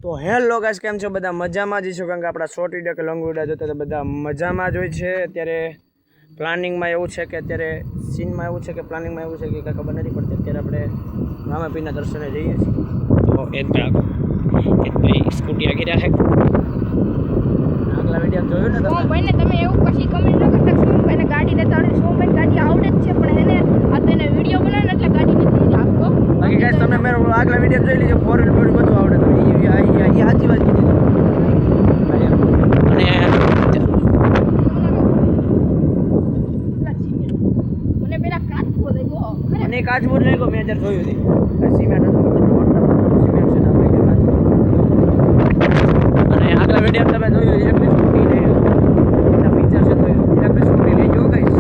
તો hello guys, કેમ છો બધા? મજામાં જ છો, કારણ કે આપણા શોર્ટ વિડીયો કે લોંગ વિડીયો જોતા તો બધા મજામાં જ હોય છે. અત્યારે પ્લાનિંગમાં એવું છે કે અત્યારે સીનમાં એવું છે કે પ્લાનિંગમાં એવું છે કે કાંઈ ખબર નથી પડતી. અત્યારે આપણે રામાપીરના દર્શને જઈએ છીએ. તો એ ભાઈ સ્કૂટી આગી રહ્યા છે. આગલા વિડીયો જોયું ને તમે? ભાઈને તમે એવું પછી કમેન્ટ ન કરતા સોમભાઈને ગાડી લેતા આવડે. સોમભાઈને ગાડી આવડે જ છે, પણ એને આ તો એને વિડીયો બનાવે ને એટલે ગાડી નથી આવતો. બાકી ગાઈસ તમે મેરો આગલા વિડીયો જોઈ લીધો, ફોર વ્હીલ બધું આવડે. તો એ સાચી વાત કીધી. મને પેલા કાચબો લઈ ગયો. અને કાચબો લઈ ગયો, મેં અત્યારે જોયું હતી. સિમેન્ટ હતું, સિમેન્ટ છે અને આગલા વિડીયો તમે જોયું ઇલેક્ટ્રિક સ્કૂટી લઈ એના ફીચર છે. તો ઇલેક્ટ્રિક સ્કૂટી લઈ જો ગાઈસ.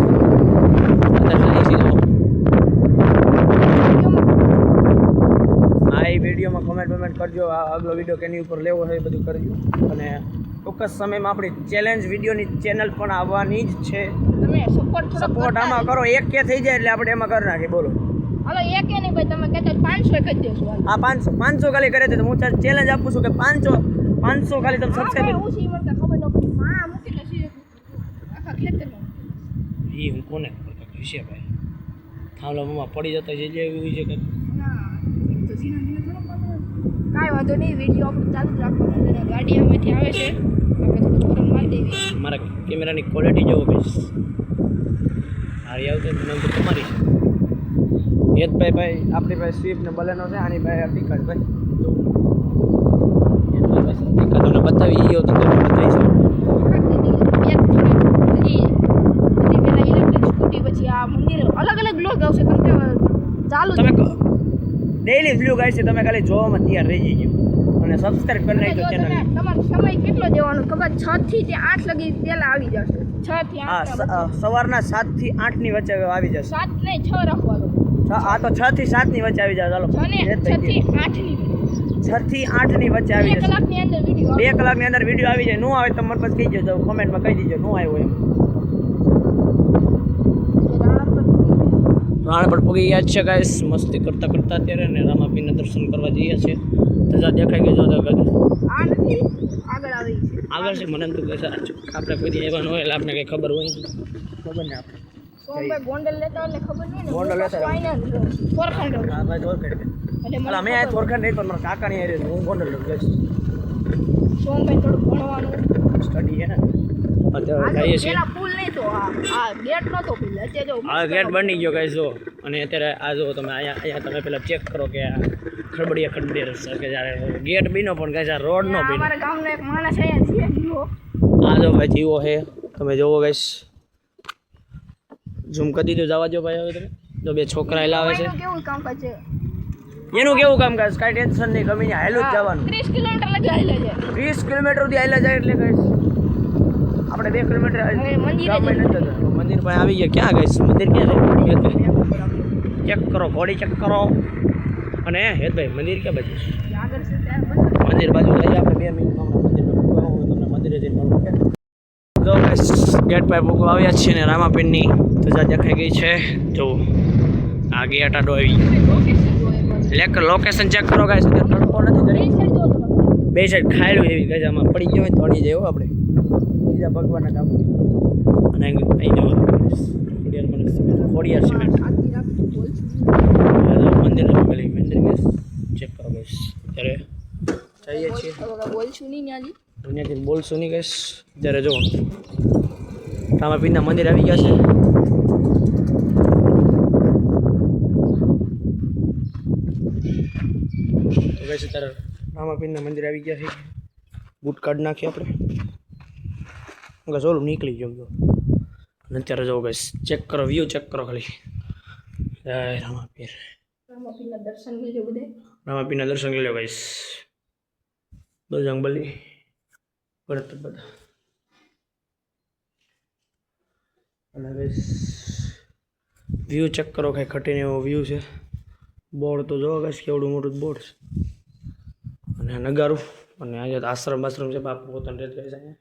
આ વિડીયોમાં કમેન્ટ કરજો. આ આગલો વિડીયો કેની ઉપર લેવો છે એ બધું કરજો. અને ચોક્કસ સમયમાં આપણી ચેલેન્જ વિડીયોની ચેનલ પણ આવવાની જ છે. તમે સપોર્ટ આમાં કરો. એક કે થઈ જાય એટલે આપણે એમાં કરી નાખીએ. બોલો હાલો એક કે નહીં ભાઈ, તમે કહેતા 500 કરી દેશો. આ 500 ખાલી કરે તો હું ચેલેન્જ આપું છું કે 500 ખાલી તમે સબસ્ક્રાઇબ ઓછી મળતા ખબર ન પડી. માં મૂકીને છે આખા ખેતરમાં. એ હું કોને ખબર વિશે ભાઈ થાંભલા મમ્મા પડી જતા છે જે એવું છે કે કાંઈ વાંધો નહીં, વિડીયો આપણે ચાલુ જ રાખવાનો. અને ગાડી આમાંથી આવે છે, આપણે થોડું ફોરન મારી દેવી. મારા કેમેરાની ક્વોલિટી જોવો ભાઈ. હારી આવતો મને તો તમારી છે. ભાઈ આપણી પાસે સ્વિફ્ટ ને બલેનો છે. આની પાસે ટિકટ ભાઈ તમને બતાવી ગયો તો તમને બતાવી છે. પછી આ મંદિર અલગ અલગ બ્લોગ આવશે. તમે ચાલુ તમે ડેઈલી બ્લોગ આવશે. તમે ખાલી જોવામાં તૈયાર રહી જજો અને સબસ્ક્રાઇબ કરી નાખજો ચેનલ. તમારો સમય કેટલો દેવાનો ખબર? 6 થી 8 લગી પહેલા આવી જશે. 6 થી 8 સવારના 7 થી 8 ની વચ્ચે આવી જશે. 7 નહીં 6 રાખવાનો. આ તો 6 થી 7 ની વચ્ચે આવી જાય. ચાલો 6 થી 8 ની 6 થી 8 ની વચ્ચે આવી જશે. 2 કલાકની અંદર વિડીયો 2 કલાકની અંદર વિડીયો આવી જાય. નો આવે તો મને પછી કહી દેજો, કોમેન્ટમાં કહી દેજો નો આવ્યો એમ. રાણપર પૂગી ગયા છે ગાઈસ. મસ્તી કરતા કરતા અત્યારે ને રામાપીરના દર્શન કરવા જઈએ છીએ. ધજા દેખાઈ ગઈ જો તો આ નથી આગળ આવી છે. આગળ છે મને તો કહેશે આપણે કોઈ દી એવા ન હોય એટલે આપણે કંઈ ખબર હોય ખબર ને આપણે સોમભાઈ ગોંડલ લેતા એટલે ખબર નહીં ને. ગોંડલ લેતા ફોરખંડ હા ભાઈ થોરખંડ એટલે એટલે અમે આ થોરખંડ નહીં પણ મારા કાકાની હારે હું ગોંડલ લઉં જઈશ. સોમભાઈ થોડું ભણવાનું સ્ટડી છે ને અત્યારે જઈએ છીએ. પેલા પુલ નહીં તો આ ગેટ નતો પુલ. અત્યારે જો આ ગેટ બની ગયો ગાઈસ જો. અને અત્યારે આ જો તમે અહીંયા તમે પેલા ચેક કરો કે આ ખડબડિયા રસ્તા કે જ્યારે ગેટ બીનો પણ ગાઈસ આ રોડ નો બીનો. અમારા ગામનો એક માણસ અહીંયા છે જીવો. આ જો ભાઈ જીવો છે તમે જોવો ગાઈસ. ઝૂમ કરી દીધું જવા દો ભાઈ. હવે તમે જો બે છોકરા લાવે છે. કેવું કામકાજ છે એનું કેવું કામકાજ? કાંઈ ટેન્શન નહીં, ગમે ત્યાં હાલું જ જવાનું. 30 કિલોમીટર લગી હાલે છે. 30 કિલોમીટર સુધી હાલ્યા જાય એટલે ગાઈસ આપણે 2 કિલોમીટર મંદિર પાસે આવી ગયા. ક્યાં ગાઈસ મંદિર ક્યાં છે? ચેક કરો ઘોડી ચેક કરો. અને હેતભાઈ મંદિર ક્યાં બાજુ? આગળ છે ત્યાં મંદિર બાજુ જઈએ આપણે 2 મિનિટમાં તમને મંદિરે જઈને મળું. જો ગાઈસ ગેટ પાસે ભૂકો આવ્યા છીએ ને રામાપીરની ધજા દેખાઈ ગઈ છે. જો આ ગેટ આડો આવી લોકેશન ચેક કરો ગાઈસ. અત્યારે તડકો નથી જરી. બે સાઈડ ખાયલું એવી ગજામાં પડી ગયો હોય તો અડી જાય આપણે બીજા ભગવાનના કામ. અને અહીં જો ખોડિયાર સિમેન્ટ મંદિર ચેક કરો ગાઈસ. અત્યારે જઈએ છીએ. બોલશું નહીં ન્યાજી દુનિયાથી બોલશું નહીં ગાઈસ. જ્યારે જો રામાપીરના મંદિર આવી ગયા છે. તો ગાઈસ અત્યારે રામાપીરના મંદિર આવી ગયા છે. બૂટ કાઢી નાખીએ આપણે. સોલું નીકળી ગયો. અને અત્યારે જો ગાઈસ ચેક કરો વ્યૂ ચેક કરો ખાલી. જય રામાપીર. રામાપીરના દર્શન લેજો બધે. રામાપીરના દર્શન લઈ લો ગાઈસ. બજરંગબલી ભરત બધા. અને ગાઈસ વ્યૂ ચેક કરો કાંઈ ખટીને એવો વ્યૂ છે. બોર્ડ તો જોવો ગાઈસ કેવડું મોટું બોર્ડ છે. અને નગારું અને અહીંયા આશ્રમ છે. બાપુ પોતાને રહેતા છે અહીંયા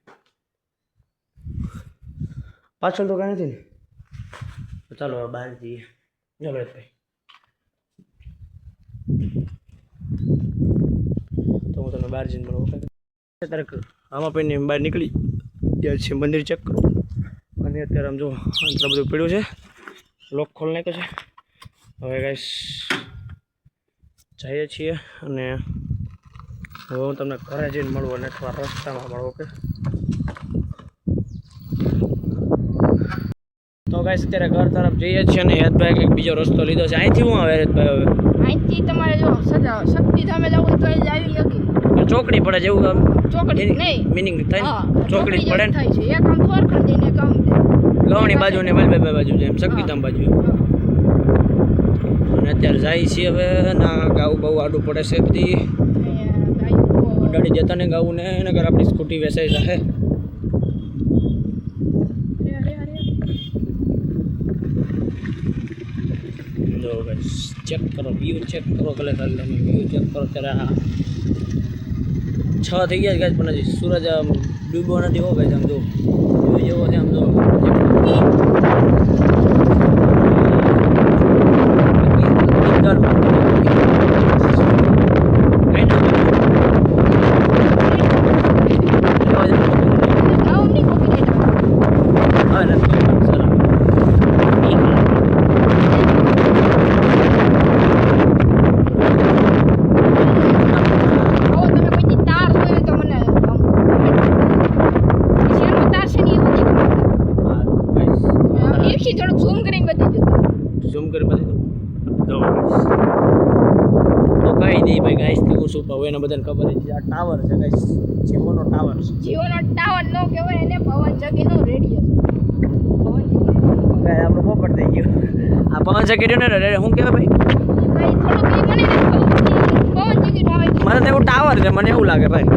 પાછળ તો કાંઈ નથી ને. ચાલો બહાર જઈએ. ચાલો ભાઈ તો હું તમને બહાર જઈને મળો. અત્યારે રામાપીરની બહાર નીકળી ત્યાં છે મંદિર ચેક કરો. અને અત્યારે આમ જો અંતર બધું પીડ્યું છે, લોક ખોલી નાખ્યો છે. હવે ગાઈસ જઈએ છીએ અને હવે હું તમને ઘરે જઈને મળું અને અથવા રસ્તામાં મળું. ઓકે તો ગાઈસ અત્યારે ઘર તરફ જઈએ છીએ અને હેતભાઈ કંઈક બીજો રસ્તો લીધો છે. અહીંથી હું આવે હેતભાઈ? હવે અહીંથી તમારે જો શક્તિ ધામે જવું તો એ જ આવી હતી. ચોકડી પડે જેવું આમ ચોકડી નહીં મિનિંગ થાય ચોકડી પડે ને થાય છે. એક આમ થોર કરી દઈને એક આમ ગવણી બાજુ ને વલભાઈ બાજુ છે એમ શક્તિધામ બાજુ. અને અત્યારે જાય છે હવે ના ગાવું બહુ આડું પડે છે બધી અડાડી જતા ને ગાવું ને એને ઘર આપણી સ્કૂટી વેસાઈ જાય. જો ગાઈસ ચેક કરો વ્યૂ ચેક કરો ભલે ખાલી તમે વ્યૂ ચેક કરો. ત્યારે 6 થઈ ગયા ગાઈસ પણ હજી સૂરજ આમ ડૂબો નથી હો ગાઈસ. આમ જો વ્યૂ જેવો છે આમ જો ઝૂમ કરી બધી તો કહી દઈ ભાઈ ગાઈસ થી શું પાવ એને બધાને ખબર છે. આ ટાવર છે ગાઈસ, જીઓનો ટાવર છે. જીઓનો ટાવર નો કહેવાય એને પવન ચક્કીનો રેડિયો. ગાય આપણો પોપટ થઈ ગયો. આ પવન ચક્કી ને શું કહેવાય ભાઈ? ભાઈ થોડુંક ઈ મને પવન ચક્કીનો આવે. મને તો એવું ટાવર છે મને એવું લાગે ભાઈ.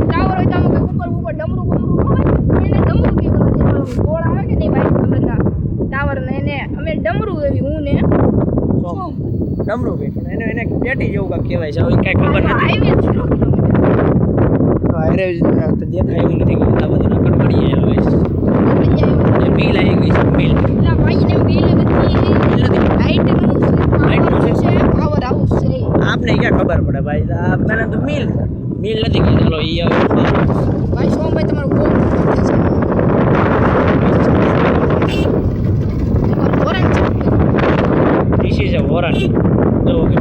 ટાવર હોય તો આમ ઉપર ડમરું હોય એને ડમરું કહેવાય. ગોળ આવે કે નહીં વાઈટ કલરના ટાવર ને એને અમે ડમરું એવી હું ને ડમરું કે એને એને પેટી જેવું કાંઈક કહેવાય છે. હવે કાંઈ ખબર નથી. હાઈવે જ છે હાઈવે તો દેખાય એવું નથી કે આ બધી નકર પડી જાય. હવે મિલ આવી ગઈ છે મિલ. એટલે ભાઈ ને બિલ નથી લાઈટનું છે પાવર હાઉસ છે. આપને ક્યાં ખબર પડે ભાઈ? આ મને તો મિલ નથી કે ચાલો ઈ હવે ભાઈ સોમભાઈ તમારું કોલ વોરંટ છે. This is a warrant. જો ઓકે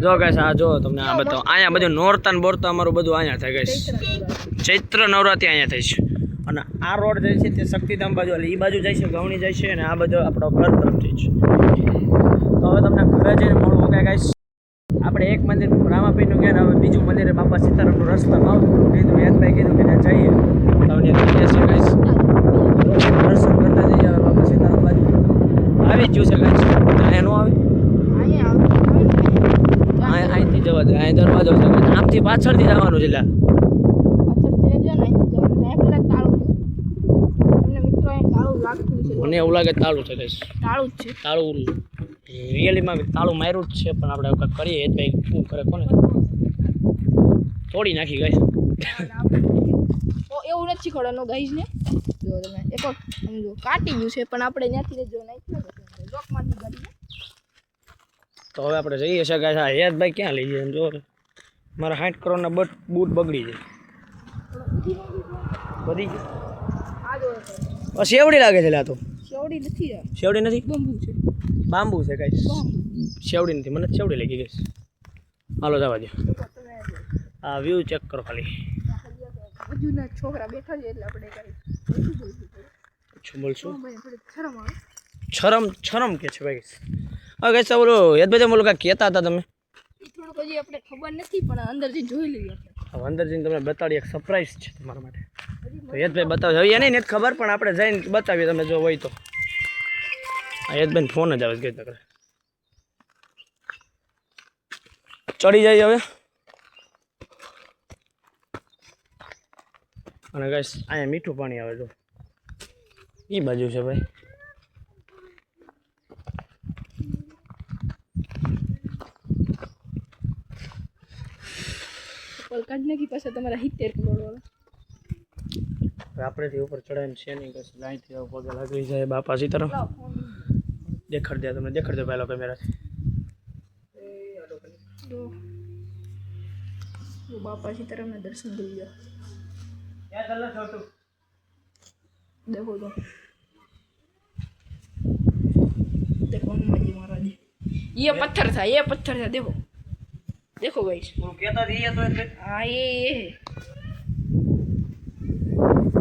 જો ગાઈસ આ જો તમને આ બતાવો. અહીંયા બધું નોરતા બોરતા અમારું બધું અહીંયા થાય ગાઈસ. ચૈત્ર નવરાત્રી અહીંયા થાય છે. અને આ રોડ જાય છે તે શક્તિધામ બાજુ એટલે એ બાજુ જાય છે ગવણી જાય છે અને આ બધો આપણો ઘર તરફ જાય છે. તો હવે તમને ઘરે જઈને મળવું. ઓકે ગાઈસ આપણે એક મંદિર રામાપીરનું ગયા ને હવે બીજું મંદિર બાપા સીતારામનું રસ્તામાં આવતું કીધું યાદભાઈ કીધું કે ત્યાં જઈએ તો જઈએ છીએ ગાઈસ. દર્શન કરતા જઈએ હવે બાપા સીતારામ બાજુ આવી જ ગયું છે ગાઈસ. અહીંયા નો આવે અહીંથી જવા દે. અહીં દરવાજો છે આમથી પાછળથી જવાનું છે. મને એવું લાગે તાળું છે ગાઈસ. તાળું જ છે. તાળું રિયલીમાં તાળું માર્યું જ છે પણ આપણે કંઈક કરીએ એ ભાઈ શું કરે કોને તોડી નાખી ગાઈસ. એવું નથી શીખવાડવાનું ગાઈસ ને. જો તમે એક સમજો કાટી ગયું છે પણ આપણે ત્યાંથી જો નાખ્યું લોકમાંથી ગાડી. તો હવે આપણે જઈએ છીએ ગાઈસ. આ હેતભાઈ ક્યાં લઈ જાય જો મારા 60 કરોડના બૂટ બગડી જાય બધી. શેવડી લાગે છે. આ તો શેવડી નથી. શેવડી નથી, બાંબુ છે. બાંબુ છે ગાઈસ. શેવડી નથી, મને શેવડી લાગી ગઈ. હાલો જવા દે. આ વ્યૂ ચેક કરો ખાલી. બાજુના છોકરા બેઠા છે એટલે આપણે કઈ શું બોલશું? ભાઈ થોડી શરમ આવે. શરમ કે છે ભાઈ. હા ગઈસ ઓલો યદભાઈ બોલો કાંઈ કહેતા હતા તમે? એ થોડુંક હજી આપણે ખબર નથી પણ અંદરથી જોઈ લઈએ આપણે. હવે અંદર જઈને તમને બતાડી એક સરપ્રાઈઝ છે તમારા માટે. તો યદભાઈ બતાવજો. હવે એને નથી ખબર પણ આપણે જઈને બતાવીએ તમે જો હોય તો. આ યદભાઈને ફોન જ આવે છે ગઈ તક ચડી જાય હવે. અને ગાઈસ અહીંયા મીઠું પાણી આવે જો એ બાજુ છે ભાઈ. કાઢ નાખી પાસે તમારા 70 કરોડ વાળા. આપણેથી ઉપર ચડાવીને છે નહીં કશું અહીંથી પગે લાગી જાય. બાપા સીતારામ દેખાડ દે તમને દેખાડ દે પહેલો કેમેરાથી. જો બાપા સીતારામના દર્શન કરી લો. देखो तो देखो हनुमान जी महाराज ये पत्थर था देखो देखो गाइस कहता रही है तो हाँ ये है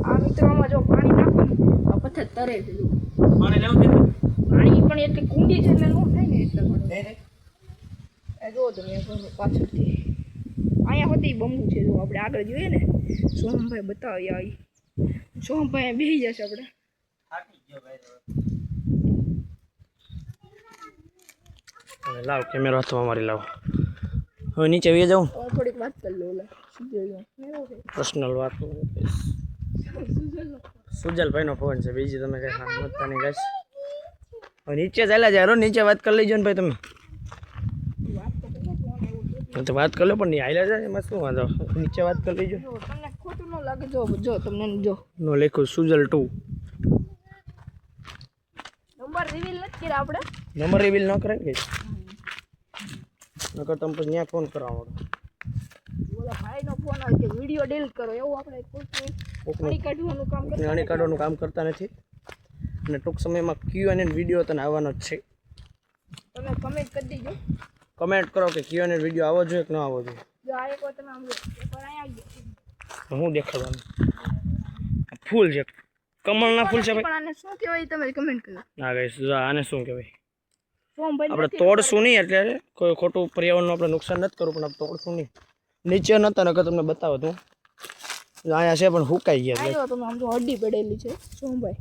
आ मित्रों जो पानी नाखो आ पत्थर तरे છે જો પાણી લેવું છે પાણી પણ એટલી કુંડી છે એટલે નો થાય ને એટલે પણ એ જો તમે પાછળથી અહીંયા હોતી બંબુ છે જો આપણે આગળ જોઈએ ને સોમભાઈ બતાવી આવી સોમભાઈ બેસી જશે આપણે થાકી ગયો ભાઈ. લાવ કેમેરો હાથમાં મારી લાવ. હવે નીચે વી જાઉં થોડીક વાત કરી લો ઓલા પર્સનલ વાત. સુજલભાઈનો ફોન છે બીજી તમે કઈ સમજતા નહીં ગાઈસ. હવે નીચે ચાલ્યા જાય નીચે વાત કરી લેજો ને ભાઈ તમે. તો વાત કરી લો પણ નહીં હાલ્યા જાય એમાં શું વાંધો. નીચે વાત કરી લેજો. તમને ખોટું ન લાગે જો તમને જો નો લખ્યું સુજલ 2. નંબર રિવીલ નથી કર્યા આપણે. નંબર રિવીલ ન કરે કે નકર તમે પછી ત્યાં ફોન કરવા માંડો. ઓલા ભાઈનો ફોન આવે કે વિડિયો ડિલીટ કરો એવું આપણે કોઈ કાઢવાનું કામ કરતા નાની કાઢવાનું કામ કરતા નથી. અને ટૂંક સમયમાં Q&A વિડીયો તને આવવાનો જ છે. તમે કમેન્ટ કરી દેજો. કમેન્ટ કરો કે Q&A વિડીયો આવવો જોઈએ કે ન આવવો જોઈએ. જો આ એક વાર તમે આમ એકવાર અહીંયા આવી ગયો હું દેખાડવાનું ફૂલ છે કમળના ફૂલ છે ભાઈ. પણ આને શું કહેવાય તમે કમેન્ટ કરો. ના ગાઈસ આને શું કહેવાય સોમભાઈ આપણે તોડશું નહીં એટલે કોઈ ખોટું પર્યાવરણનું આપણે નુકસાન નથી કરવું પણ આપણે તોડશું નહીં. નીચે નહોતા નકર તમને બતાવો તું અહીંયા છે પણ હુકાઈ ગયા. આયો તમે આમ જો હડ્ડી પડેલી છે સોમભાઈ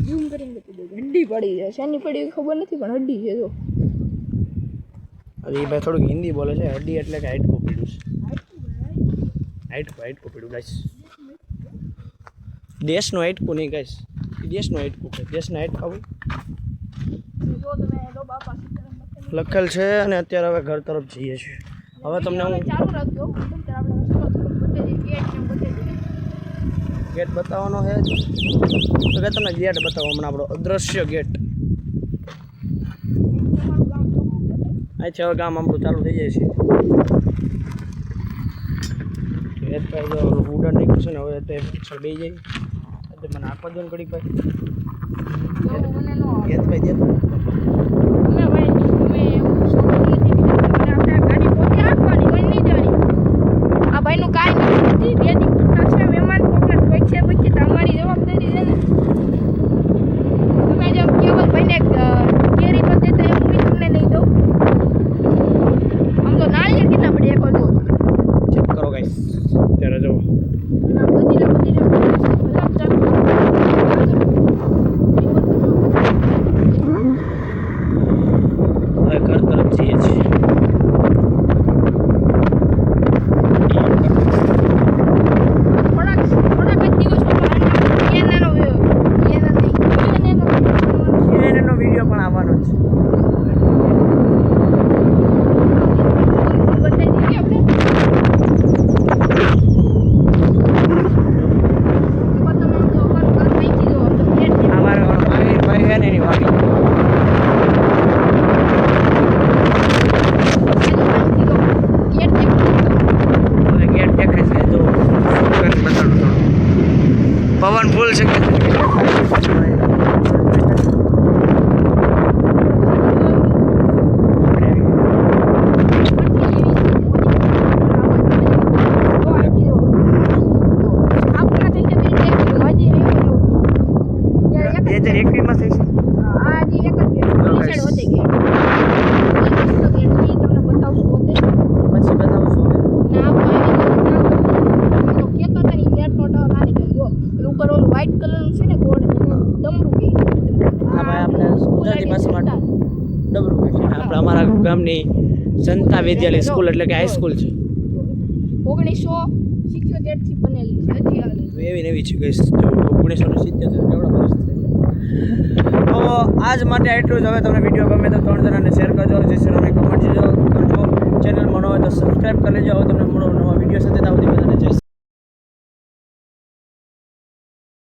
ઝૂમ કરીને બતાવી દેજો. હડ્ડી પડી છે શેની પડી ખબર નથી પણ હડ્ડી છે જો. અરે એ ભાઈ થોડુંક હિન્દી બોલે છે. હડ્ડી એટલે કે હાઈટકું પીડ્યું છે. હાઈટકું પીડ્યું ગાઈસ. દેશનું હાઈટકું નહીં ગાઈસ. દેશનું હાઈટકું છે. દેશના હાઈટકા હોય જો તમે લો બાપા સીતારામ લખેલ છે. અને અત્યારે હવે ઘર તરફ જઈએ છીએ. હવે તમને હું ચાલુ રાખજો એકદમ ત્યારે આપણે રસ્તો બતાવી દઈએ ગેટ ને બતાવી દઈએ. ગેટ બતાવવાનો છે તો કે તમને ગેટ બતાવો હમણાં આપણો અદ્રશ્ય ગેટ. અહીંથી હવે ગામ આપણું ચાલુ થઈ જાય છે. ઉડન નીકળ્યું છે ને હવે તો પાછળ બે જાય મને આપવા દો ને ઘડીક ભાઈ. મને નો યદભાઈ દેતા અમે ભાઈ અમે એવું શોખ નથી બીજા આપણે ગાડી પોતે આપવાની કોઈ નહીં જાણી. આ ભાઈનું કાંઈ નથી બે દી પૂછતા છે મહેમાન કોકને કોઈ છે પછી તમારી જવાબદારી છે ને. તમે જેમ કેવલ ભાઈને કેરી પર દેતા એવું હું તમને નહીં દઉં. આમ તો નાળિયેર કેટલા પડે એક જો ચેક કરો ગાઈસ. ત્યારે જો બધી હવે ઘર તરફ જઈએ છીએ. થોડાક જ દિવસમાં એનો વિડીયો પણ આવવાનો છે. બતાવી દઈએ આપણે 2021 માં થઈ છે આ જે એક જ ગેટ તો છે guys. હોતે ગેટ ગેટ છે એ તમને બતાવશું હોતે પછી બતાવશું ના ભાઈ તો કેતો તો ઈ ગેટ નો ટાવર ના નીકળે જો પેલું ઉપર ઓલું વ્હાઈટ કલરનું છે ને બોર્ડ ડમરું કે હા ભાઈ આપણે ગુજરાતી ભાષામાં ડબરું કહે છે આપણે અમારા ગામની જનતા વિદ્યાલય સ્કૂલ એટલે કે હાઈસ્કૂલ છે 1977 થી બનેલી છે હજી હાલ એવી ને એવી છે ગઈશ 1970 કેવડા વર્ષ થયા તો આજ માટે એટલું જ હવે તમને વિડીયો ગમે તો 3 જણાને શેર કરજો જે શ્રીરામની કમેન્ટ કરજો ચેનલમાં ન હોય તો સબસ્ક્રાઈબ કરી લેજો હવે તમને મળો નવા વિડીયો સાથે ત્યાં સુધી બધાને જય શ્રી